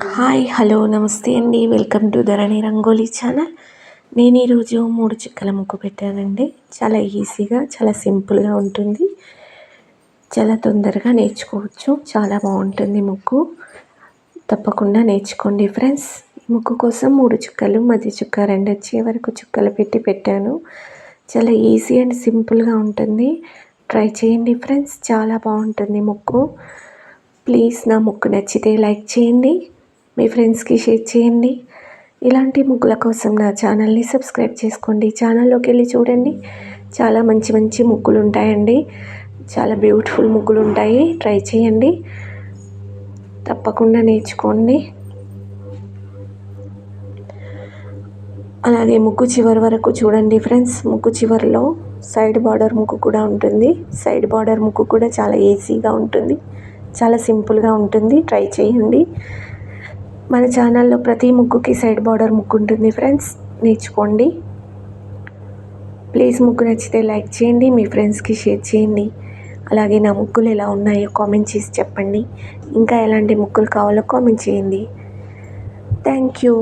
Hi hello నమస్తే అండి. Welcome to Dharani rangoli channel. నేను ఈరోజు 3 చుక్కల ముగ్గు పెట్టానండి. చాలా ఈజీగా, చాలా సింపుల్గా ఉంటుంది. చాలా తొందరగా నేర్చుకోవచ్చు. చాలా బాగుంటుంది ముగ్గు. తప్పకుండా నేర్చుకోండి ఫ్రెండ్స్. ముగ్గు కోసం 3 చుక్కలు, మధ్య చుక్క 2 వచ్చే వరకు చుక్కలు పెట్టాను. చాలా ఈజీ అండ్ సింపుల్గా ఉంటుంది. ట్రై చేయండి ఫ్రెండ్స్. చాలా బాగుంటుంది ముగ్గు. ప్లీజ్ నా ముగ్గు నచ్చితే లైక్ చేయండి, మీ ఫ్రెండ్స్కి షేర్ చేయండి. ఇలాంటి ముగ్గుల కోసం నా ఛానల్ని సబ్స్క్రైబ్ చేసుకోండి. ఛానల్లోకి వెళ్ళి చూడండి, చాలా మంచి మంచి ముగ్గులు ఉంటాయండి. చాలా బ్యూటిఫుల్ ముగ్గులు ఉంటాయి. ట్రై చేయండి, తప్పకుండా నేర్చుకోండి. అలాగే ముగ్గు చివరి వరకు చూడండి ఫ్రెండ్స్. ముగ్గు చివరిలో సైడ్ బార్డర్ ముగ్గు కూడా ఉంటుంది. సైడ్ బార్డర్ ముగ్గు కూడా చాలా ఈజీగా ఉంటుంది, చాలా సింపుల్గా ఉంటుంది. ట్రై చేయండి. మన ఛానల్లో ప్రతి ముగ్గుకి సైడ్ బార్డర్ ముగ్గు ఉంటుంది ఫ్రెండ్స్. నేర్చుకోండి. ప్లీజ్ ముగ్గు నచ్చితే లైక్ చేయండి, మీ ఫ్రెండ్స్కి షేర్ చేయండి. అలాగే నా ముగ్గులు ఎలా ఉన్నాయో కామెంట్ చేసి చెప్పండి. ఇంకా ఎలాంటి ముగ్గులు కావాలో కామెంట్ చేయండి. Thank you.